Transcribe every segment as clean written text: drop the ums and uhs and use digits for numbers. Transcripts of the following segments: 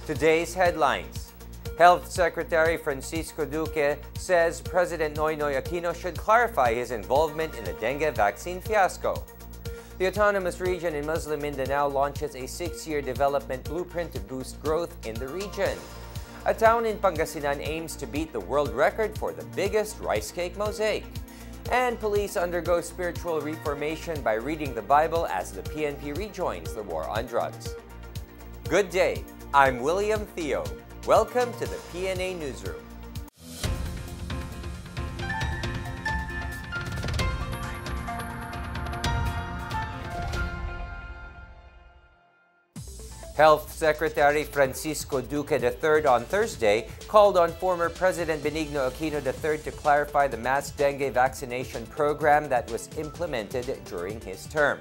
Today's headlines. Health Secretary Francisco Duque says President Noynoy Aquino should clarify his involvement in the dengue vaccine fiasco. The autonomous region in Muslim Mindanao launches a 6-year development blueprint to boost growth in the region. A town in Pangasinan aims to beat the world record for the biggest rice cake mosaic. And police undergo spiritual reformation by reading the Bible as the PNP rejoins the war on drugs. Good day, I'm William Theo. Welcome to the PNA Newsroom. Health Secretary Francisco Duque III on Thursday called on former President Benigno Aquino III to clarify the mass dengue vaccination program that was implemented during his term.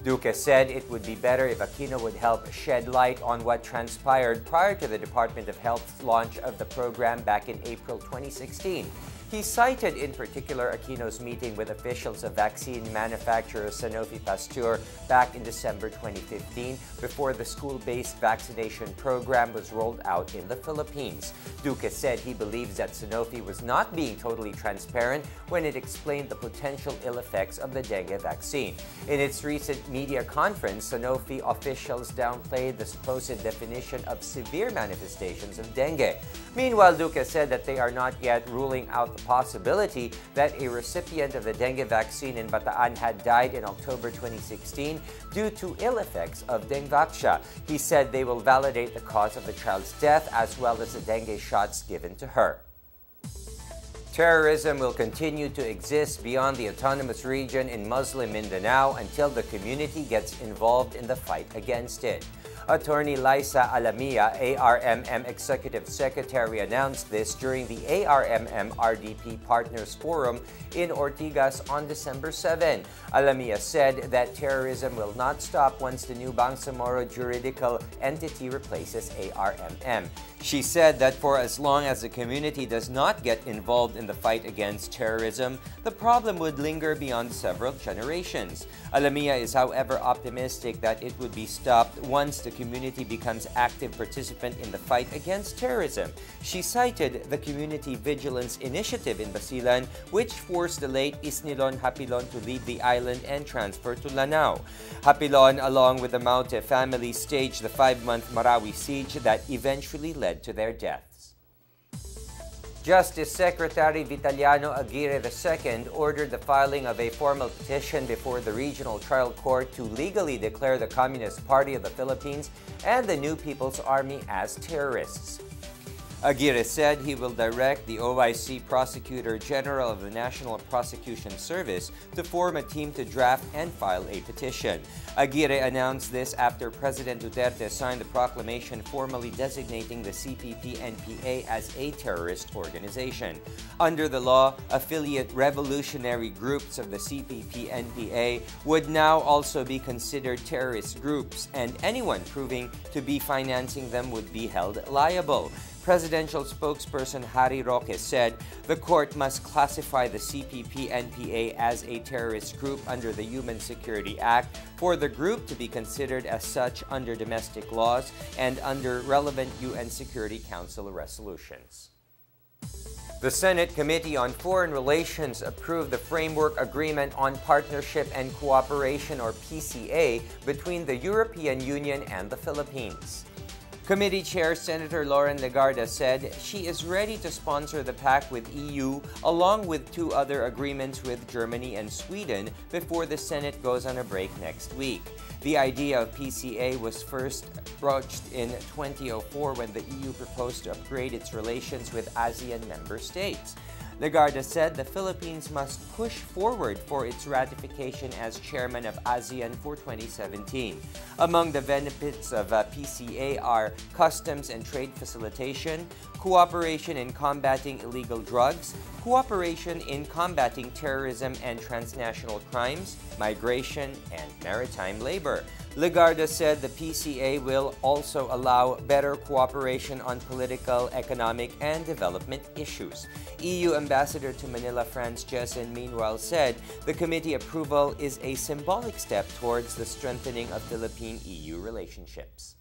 Duque said it would be better if Aquino would help shed light on what transpired prior to the Department of Health's launch of the program back in April 2016. He cited in particular Aquino's meeting with officials of vaccine manufacturer Sanofi Pasteur back in December 2015 before the school-based vaccination program was rolled out in the Philippines. Duque said he believes that Sanofi was not being totally transparent when it explained the potential ill effects of the dengue vaccine. In its recent media conference, Sanofi officials downplayed the supposed definition of severe manifestations of dengue. Meanwhile, Duque said that they are not yet ruling out the possibility that a recipient of the dengue vaccine in Bataan had died in October 2016 due to ill effects of Dengvaxia. He said they will validate the cause of the child's death as well as the dengue shots given to her. Terrorism will continue to exist beyond the autonomous region in Muslim Mindanao until the community gets involved in the fight against it. Attorney Liza Alamia, ARMM Executive Secretary, announced this during the ARMM-RDP Partners Forum in Ortigas on December 7. Alamia said that terrorism will not stop once the new Bangsamoro juridical entity replaces ARMM. She said that for as long as the community does not get involved in the fight against terrorism, the problem would linger beyond several generations. Alamia is, however, optimistic that it would be stopped once the community becomes active participant in the fight against terrorism. She cited the Community Vigilance Initiative in Basilan, which forced the late Isnilon Hapilon to leave the island and transfer to Lanao. Hapilon, along with the Maute family, staged the 5-month Marawi siege that eventually led to their deaths. Justice Secretary Vitaliano Aguirre II ordered the filing of a formal petition before the Regional Trial Court to legally declare the Communist Party of the Philippines and the New People's Army as terrorists. Aguirre said he will direct the OIC Prosecutor General of the National Prosecution Service to form a team to draft and file a petition. Aguirre announced this after President Duterte signed the proclamation formally designating the CPP-NPA as a terrorist organization. Under the law, affiliate revolutionary groups of the CPP-NPA would now also be considered terrorist groups, and anyone proving to be financing them would be held liable. Presidential spokesperson Harry Roque said the court must classify the CPP-NPA as a terrorist group under the Human Security Act for the group to be considered as such under domestic laws and under relevant UN Security Council resolutions. The Senate Committee on Foreign Relations approved the Framework Agreement on Partnership and Cooperation, or PCA, between the European Union and the Philippines. Committee Chair Senator Lauren Legarda said she is ready to sponsor the pact with EU along with 2 other agreements with Germany and Sweden before the Senate goes on a break next week. The idea of PCA was first broached in 2004 when the EU proposed to upgrade its relations with ASEAN member states. Legarda said the Philippines must push forward for its ratification as chairman of ASEAN for 2017. Among the benefits of PCA are customs and trade facilitation, cooperation in combating illegal drugs, cooperation in combating terrorism and transnational crimes, migration, and maritime labor. Legarda said the PCA will also allow better cooperation on political, economic, and development issues. EU Ambassador to Manila Franz Jessen meanwhile said the committee approval is a symbolic step towards the strengthening of Philippine-EU relationships.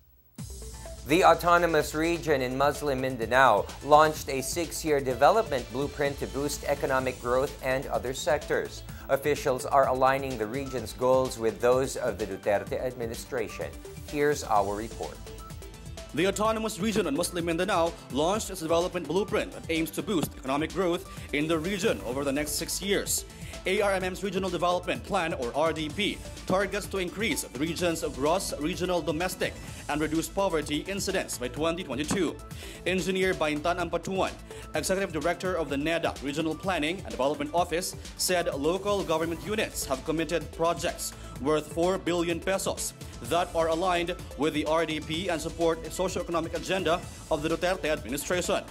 The autonomous region in Muslim Mindanao launched a 6-year development blueprint to boost economic growth and other sectors. Officials are aligning the region's goals with those of the Duterte administration. Here's our report. The autonomous region in Muslim Mindanao launched its development blueprint that aims to boost economic growth in the region over the next 6 years. ARMM's Regional Development Plan, or RDP, targets to increase the region's gross regional domestic and reduce poverty incidence by 2022. Engineer Baintan Ampatuan, Executive Director of the NEDA Regional Planning and Development Office, said local government units have committed projects worth 4 billion pesos that are aligned with the RDP and support the socio-economic agenda of the Duterte administration.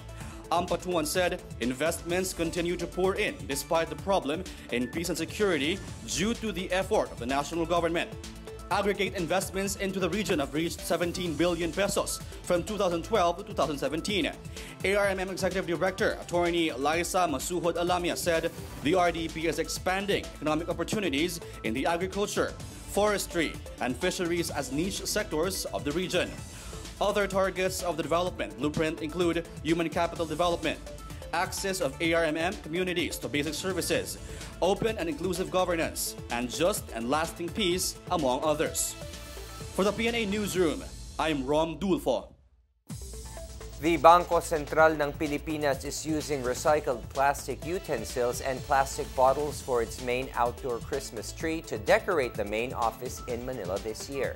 Ampatuan said investments continue to pour in despite the problem in peace and security due to the effort of the national government. Aggregate investments into the region have reached 17 billion pesos from 2012 to 2017. ARMM Executive Director Attorney Liza Masuhod Alamia said the RDP is expanding economic opportunities in the agriculture, forestry, and fisheries as niche sectors of the region. Other targets of the development blueprint include human capital development, access of ARMM communities to basic services, open and inclusive governance, and just and lasting peace, among others. For the PNA Newsroom, I'm Rom Dulfo. The Bangko Sentral ng Pilipinas is using recycled plastic utensils and plastic bottles for its main outdoor Christmas tree to decorate the main office in Manila this year.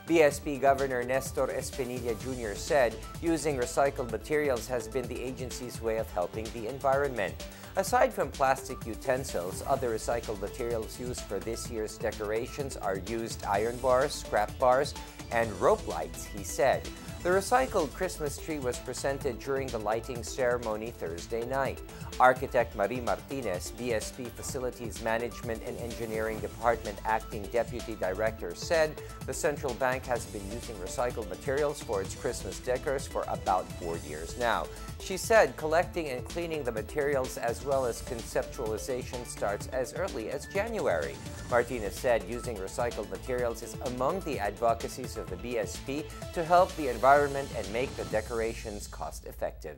BSP Governor Nestor Espinilla Jr. said using recycled materials has been the agency's way of helping the environment. Aside from plastic utensils, other recycled materials used for this year's decorations are used iron bars, scrap bars, and rope lights, he said. The recycled Christmas tree was presented during the lighting ceremony Thursday night. Architect Marie Martinez, BSP Facilities Management and Engineering Department Acting Deputy Director, said the central bank has been using recycled materials for its Christmas decors for about 4 years now. She said collecting and cleaning the materials as well as conceptualization starts as early as January. Martinez said using recycled materials is among the advocacies of the BSP to help the environment and make the decorations cost-effective.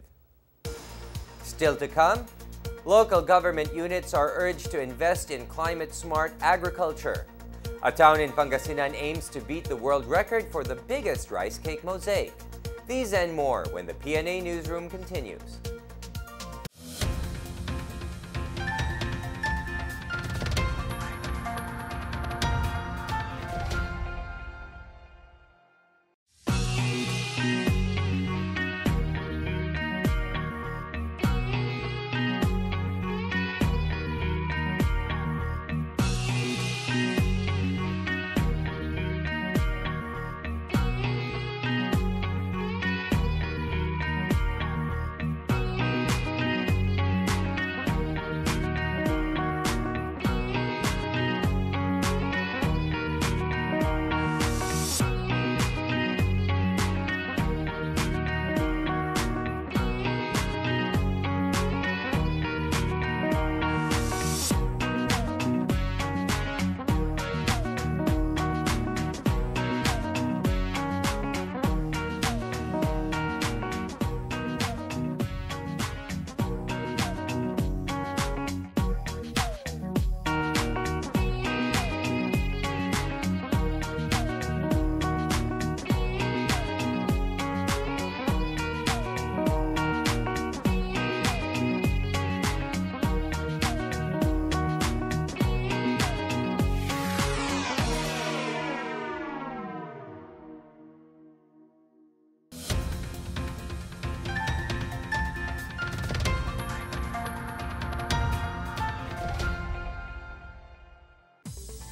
Still to come, local government units are urged to invest in climate-smart agriculture. A town in Pangasinan aims to beat the world record for the biggest rice cake mosaic. These and more when the PNA Newsroom continues.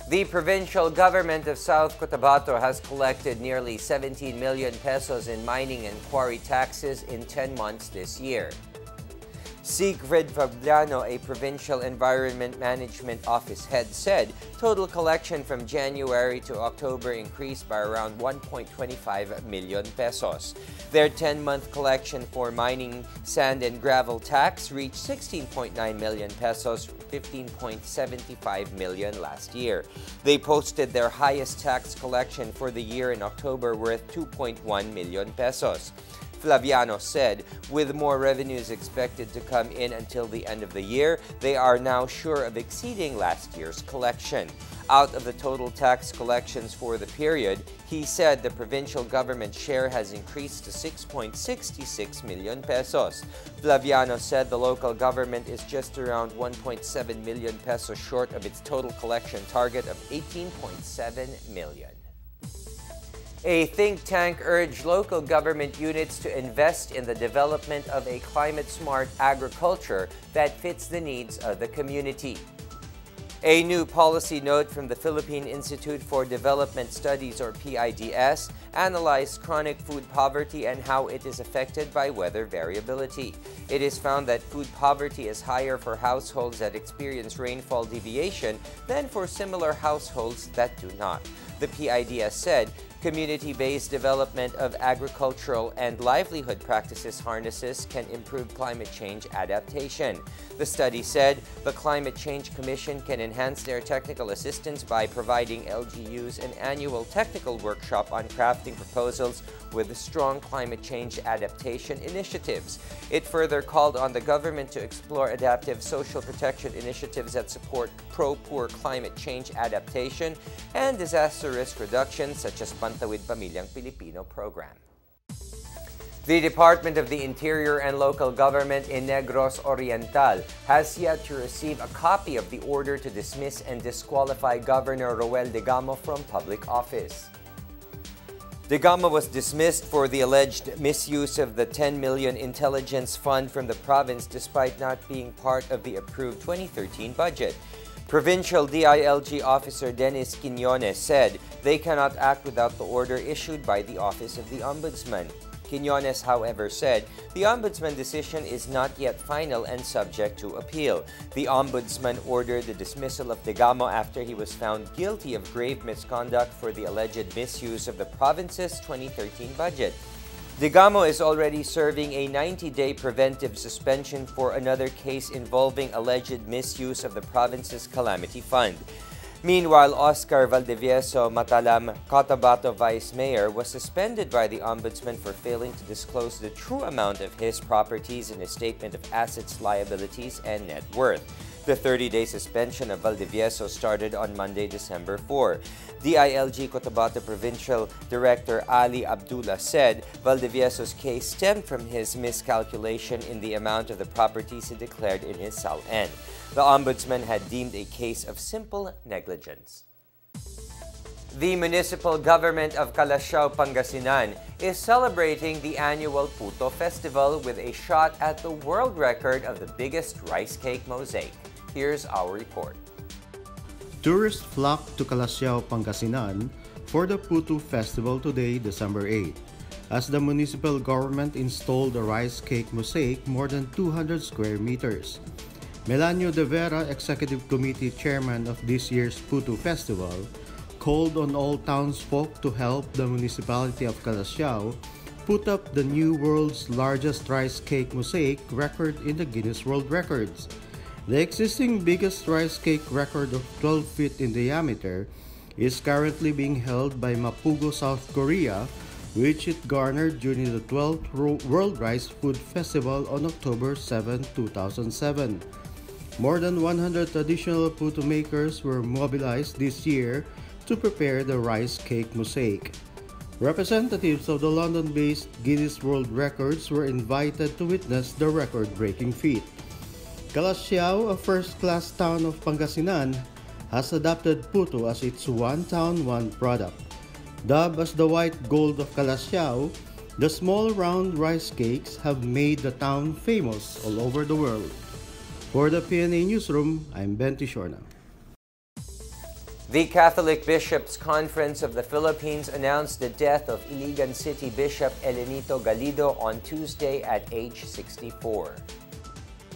The provincial government of South Cotabato has collected nearly 17 million pesos in mining and quarry taxes in 10 months this year. Siegfried Fabiano, a provincial environment management office head, said total collection from January to October increased by around 1.25 million pesos. Their 10-month collection for mining, sand, and gravel tax reached 16.9 million pesos, 15.75 million last year. They posted their highest tax collection for the year in October, worth 2.1 million pesos. Flaviano said, with more revenues expected to come in until the end of the year, they are now sure of exceeding last year's collection. Out of the total tax collections for the period, he said the provincial government share has increased to 6.66 million pesos. Flaviano said the local government is just around 1.7 million pesos short of its total collection target of 18.7 million. A think tank urged local government units to invest in the development of a climate-smart agriculture that fits the needs of the community. A new policy note from the Philippine Institute for Development Studies, or PIDS, analyzed chronic food poverty and how it is affected by weather variability. It is found that food poverty is higher for households that experience rainfall deviation than for similar households that do not. The PIDS said community-based development of agricultural and livelihood practices harnesses can improve climate change adaptation. The study said the Climate Change Commission can enhance their technical assistance by providing LGUs an annual technical workshop on crafting proposals with strong climate change adaptation initiatives. It further called on the government to explore adaptive social protection initiatives that support pro-poor climate change adaptation and disaster risk reduction, such as Pantawid Pamilyang Pilipino program. The Department of the Interior and Local Government in Negros Oriental has yet to receive a copy of the order to dismiss and disqualify Governor Roel Degamo from public office. Degamo was dismissed for the alleged misuse of the 10 million intelligence fund from the province despite not being part of the approved 2013 budget. Provincial DILG officer Dennis Quiñones said they cannot act without the order issued by the Office of the Ombudsman. Quiñones, however, said the Ombudsman decision is not yet final and subject to appeal. The Ombudsman ordered the dismissal of Degamo after he was found guilty of grave misconduct for the alleged misuse of the province's 2013 budget. Degamo is already serving a 90-day preventive suspension for another case involving alleged misuse of the province's calamity fund. Meanwhile, Oscar Valdivieso Matalam, Cotabato Vice Mayor, was suspended by the Ombudsman for failing to disclose the true amount of his properties in a statement of assets, liabilities, and net worth. The 30-day suspension of Valdivieso started on Monday, December 4. DILG Cotabato Provincial Director Ali Abdullah said Valdivieso's case stemmed from his miscalculation in the amount of the properties he declared in his SAL-N. The Ombudsman had deemed a case of simple negligence. The municipal government of Calasiao, Pangasinan is celebrating the annual Puto Festival with a shot at the world record of the biggest rice cake mosaic. Here's our report. Tourists flocked to Calasiao, Pangasinan for the Puto Festival today, December 8, as the municipal government installed a rice cake mosaic more than 200 square meters. Melanio De Vera, Executive Committee Chairman of this year's Puto Festival, called on all townsfolk to help the municipality of Calasiao put up the new world's largest rice cake mosaic record in the Guinness World Records. The existing biggest rice cake record of 12 feet in diameter is currently being held by Mapugo, South Korea, which it garnered during the 12th World Rice Food Festival on October 7, 2007. More than 100 traditional puto makers were mobilized this year to prepare the rice cake mosaic. Representatives of the London-based Guinness World Records were invited to witness the record-breaking feat. Calasiao, a first-class town of Pangasinan, has adopted puto as its one town, one product. Dubbed as the white gold of Calasiao, the small round rice cakes have made the town famous all over the world. For the PNA Newsroom, I'm Ben Tishorna. The Catholic Bishops' Conference of the Philippines announced the death of Iligan City Bishop Elenito Galido on Tuesday at age 64.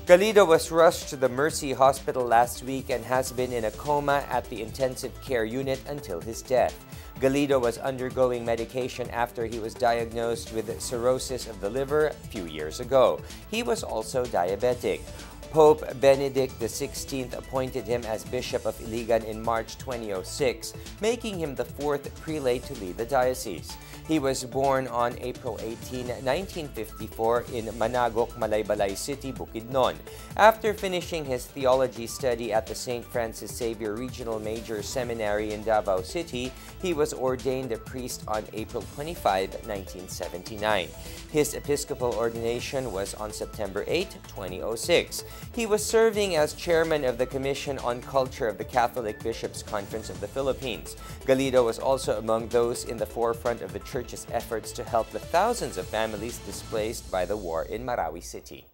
Galido was rushed to the Mercy Hospital last week and has been in a coma at the intensive care unit until his death. Galido was undergoing medication after he was diagnosed with cirrhosis of the liver a few years ago. He was also diabetic. Pope Benedict XVI appointed him as Bishop of Iligan in March 2006, making him the fourth prelate to lead the diocese. He was born on April 18, 1954 in Managok, Malaybalay City, Bukidnon. After finishing his theology study at the St. Francis Xavier Regional Major Seminary in Davao City, he was ordained a priest on April 25, 1979. His episcopal ordination was on September 8, 2006. He was serving as chairman of the Commission on Culture of the Catholic Bishops' Conference of the Philippines. Galido was also among those in the forefront of the Church's efforts to help the thousands of families displaced by the war in Marawi City.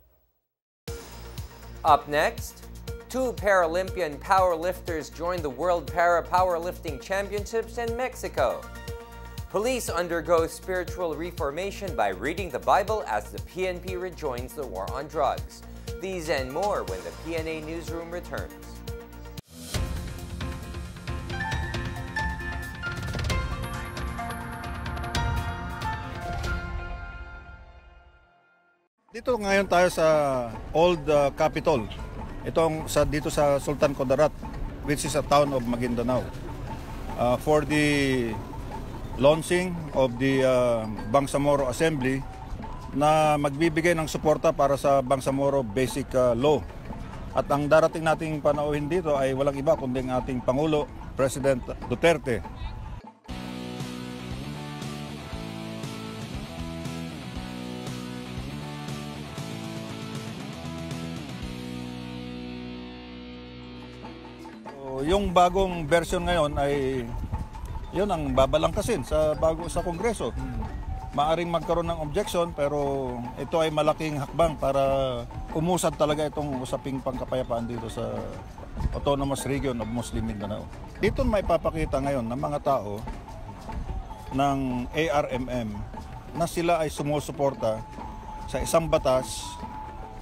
Up next, 2 Paralympian powerlifters joined the World Para-Powerlifting Championships in Mexico. Police undergo spiritual reformation by reading the Bible as the PNP rejoins the war on drugs. These and more when the PNA Newsroom returns. Dito ngayon tayo sa Old Capitol. Dito sa Sultan Kudarat, which is a town of Maguindanao. For the launching of the Bangsamoro Assembly na magbibigay ng suporta para sa Bangsamoro Basic Law. At ang darating nating panauhin dito ay walang iba kundi ang ating Pangulo, President Duterte. Yung bagong version ngayon ay yun ang babalangkasin sa Kongreso. Maaring magkaroon ng objection pero ito ay malaking hakbang para umusad talaga itong usaping pangkapayapaan dito sa Autonomous Region of Muslim Mindanao. Dito may papakita ngayon ng mga tao ng ARMM na sila ay sumusuporta sa isang batas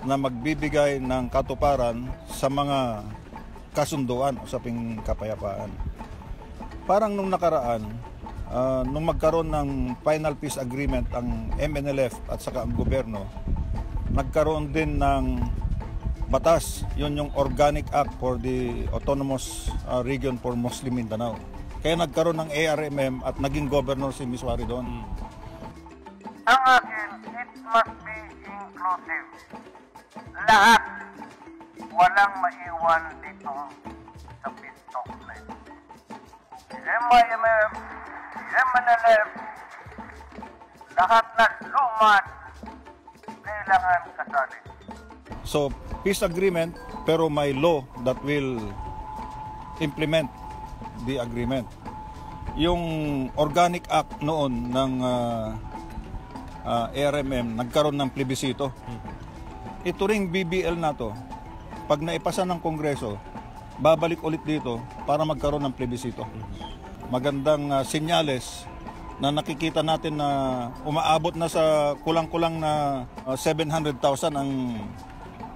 na magbibigay ng katuparan sa mga kasunduan usaping kapayapaan. Parang nung nakaraan, nung magkaroon ng final peace agreement ang MNLF at saka ang gobyerno, nagkaroon din ng batas, yun yung Organic Act for the Autonomous Region for Muslim Mindanao. Kaya nagkaroon ng ARMM at naging governor si Miswari doon. Ang akin, it must be inclusive. Lahat, walang maiwan dito sa peace talk na ito. MIMF, MNLF, lahat na lumat, kailangan kasali. So, peace agreement pero may law that will implement the agreement. Yung Organic Act noon ng ARMM nagkaroon ng plebisito. Ito ring BBL na to, pag naipasa ng Kongreso, babalik ulit dito para magkaroon ng plebisito. Magandang senyales na nakikita natin na umaabot na sa kulang-kulang na 700,000 ang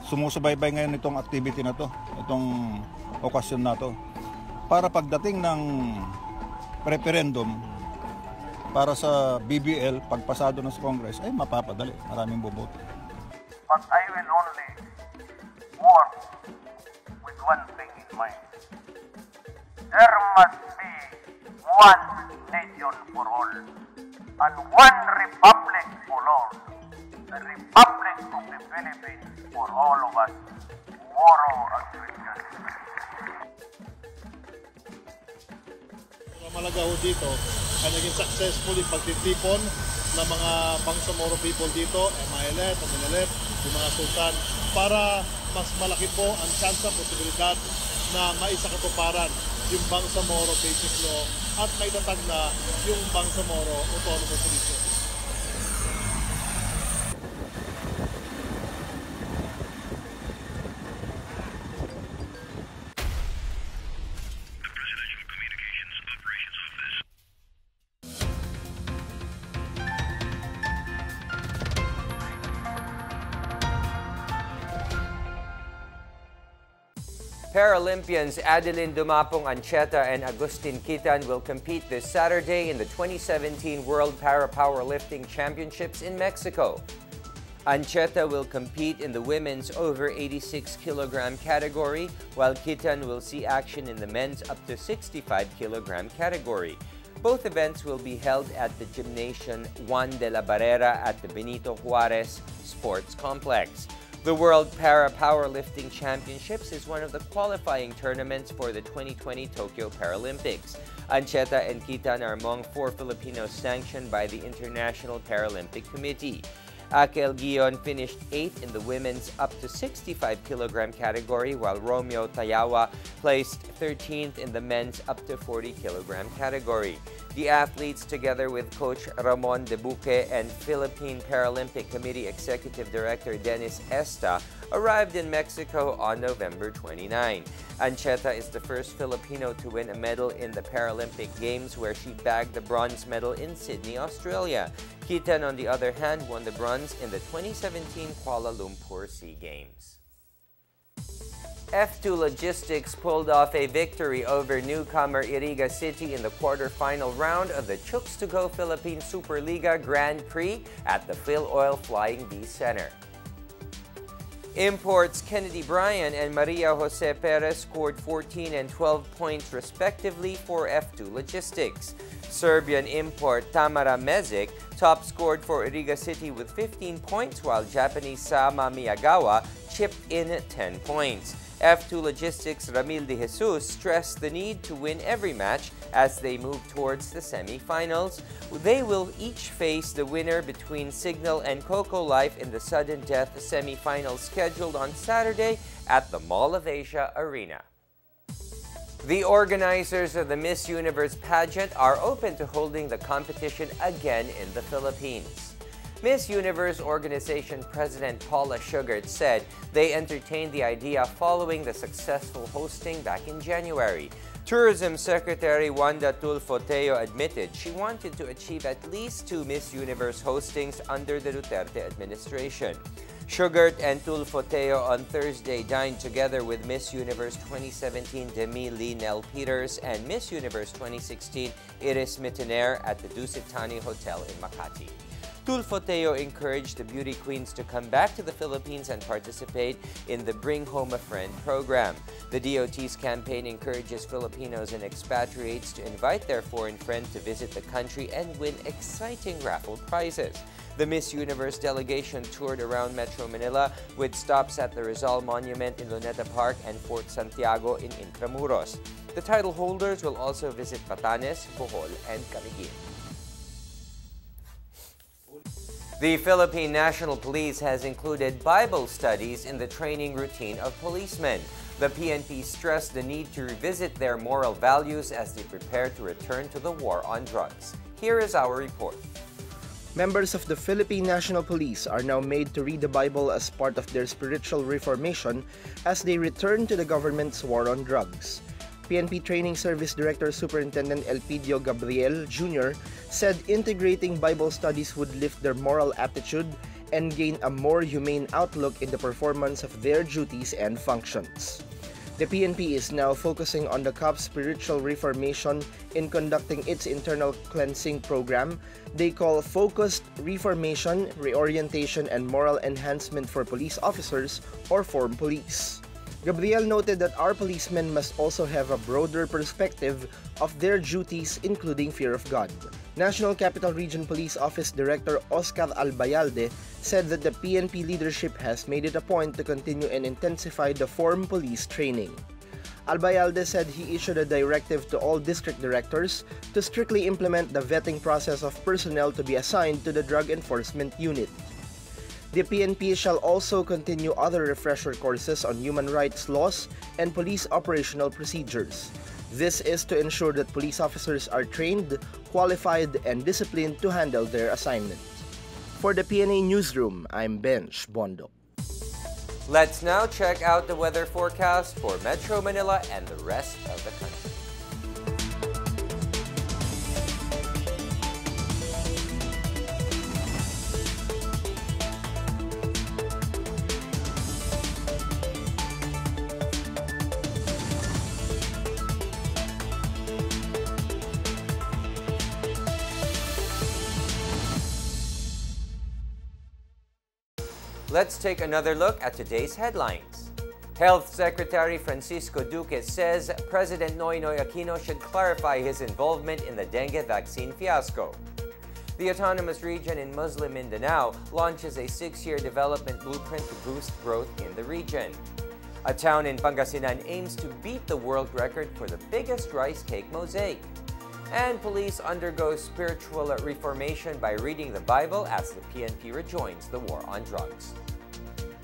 sumusubaybay ngayon itong activity na to, itong okasyon na to. Para pagdating ng referendum para sa BBL, pagpasado na sa Congress, ay mapapadali, maraming boboto. But I will only work with one thing in mind. There must be one nation for all and one republic for all. The Republic of the Philippines for all of us, Moro and Christian. Malaga ho dito ay naging successful yung pagtitipon ng mga Bangsamoro people dito, MILF, MNLF, yung mga sultan, para mas malaki po ang chance at posibilidad na maisakatuparan yung Bangsamoro Basic Law at maitatag na yung Bangsamoro Autonomous Region. Paralympians Adeline Dumapong Ancheta and Agustin Kitan will compete this Saturday in the 2017 World Para-Powerlifting Championships in Mexico. Ancheta will compete in the women's over 86 kilogram category, while Kitan will see action in the men's up to 65 kilogram category. Both events will be held at the Gymnasium Juan de la Barrera at the Benito Juarez Sports Complex. The World Para-Powerlifting Championships is one of the qualifying tournaments for the 2020 Tokyo Paralympics. Ancheta and Kitan are among 4 Filipinos sanctioned by the International Paralympic Committee. Akel Guion finished 8th in the women's up to 65 kilogram category, while Romeo Tayawa placed 13th in the men's up to 40 kilogram category. The athletes, together with Coach Ramon De Buque and Philippine Paralympic Committee Executive Director Dennis Esta, arrived in Mexico on November 29. Ancheta is the first Filipino to win a medal in the Paralympic Games, where she bagged the bronze medal in Sydney, Australia. Kitan, on the other hand, won the bronze in the 2017 Kuala Lumpur SEA Games. F2 Logistics pulled off a victory over newcomer Iriga City in the quarterfinal round of the Chooks to Go Philippine Superliga Grand Prix at the Phil Oil Flying V Center. Imports Kennedy Bryan and Maria Jose Perez scored 14 and 12 points respectively for F2 Logistics. Serbian import Tamara Mezic top scored for Iriga City with 15 points, while Japanese Sama Miyagawa chipped in 10 points. F2 Logistics Ramil de Jesus stressed the need to win every match as they move towards the semi-finals. They will each face the winner between Signal and Coco Life in the sudden death semi-final scheduled on Saturday at the Mall of Asia Arena. The organizers of the Miss Universe pageant are open to holding the competition again in the Philippines. Miss Universe organization President Paula Sugart said they entertained the idea following the successful hosting back in January. Tourism Secretary Wanda Tulfo-Teo admitted she wanted to achieve at least 2 Miss Universe hostings under the Duterte administration. Sugart and Tulfo-Teo on Thursday dined together with Miss Universe 2017 Demi Lee Nell Peters and Miss Universe 2016 Iris Mittenaire at the Dusitani Hotel in Makati. Tulfo-Teo encouraged the beauty queens to come back to the Philippines and participate in the Bring Home a Friend program. The DOT's campaign encourages Filipinos and expatriates to invite their foreign friends to visit the country and win exciting raffle prizes. The Miss Universe delegation toured around Metro Manila with stops at the Rizal Monument in Luneta Park and Fort Santiago in Intramuros. The title holders will also visit Batanes, Bohol, and Camiguin. The Philippine National Police has included Bible studies in the training routine of policemen. The PNP stressed the need to revisit their moral values as they prepare to return to the war on drugs. Here is our report. Members of the Philippine National Police are now made to read the Bible as part of their spiritual reformation as they return to the government's war on drugs. PNP Training Service Director Superintendent Elpidio Gabriel Jr. said integrating Bible studies would lift their moral aptitude and gain a more humane outlook in the performance of their duties and functions. The PNP is now focusing on the COP's spiritual reformation in conducting its internal cleansing program they call Focused Reformation, Reorientation, and Moral Enhancement for Police Officers, or FORM Police. Gabriel noted that our policemen must also have a broader perspective of their duties, including fear of God. National Capital Region Police Office Director Oscar Albayalde said that the PNP leadership has made it a point to continue and intensify the FORM police training. Albayalde said he issued a directive to all district directors to strictly implement the vetting process of personnel to be assigned to the Drug Enforcement Unit. The PNP shall also continue other refresher courses on human rights laws and police operational procedures. This is to ensure that police officers are trained, qualified, and disciplined to handle their assignment. For the PNA Newsroom, I'm Bench Bondo. Let's now check out the weather forecast for Metro Manila and the rest of the country. Let's take another look at today's headlines. Health Secretary Francisco Duque says President Noynoy Aquino should clarify his involvement in the dengue vaccine fiasco. The autonomous region in Muslim Mindanao launches a 6-year development blueprint to boost growth in the region. A town in Pangasinan aims to beat the world record for the biggest rice cake mosaic. And police undergo spiritual reformation by reading the Bible as the PNP rejoins the war on drugs.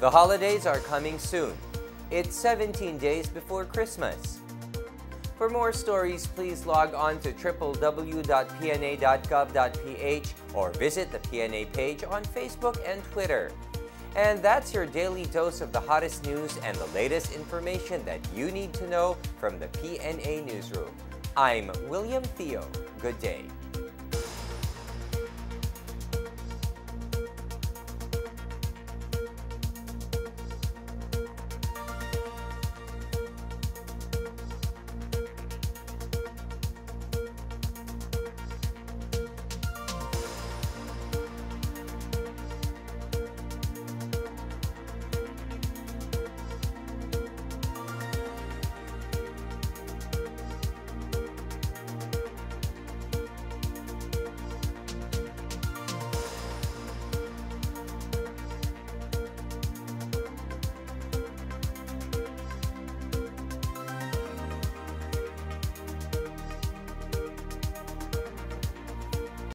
The holidays are coming soon. It's 17 days before Christmas. For more stories, please log on to www.pna.gov.ph or visit the PNA page on Facebook and Twitter. And that's your daily dose of the hottest news and the latest information that you need to know from the PNA Newsroom. I'm William Theo. Good day.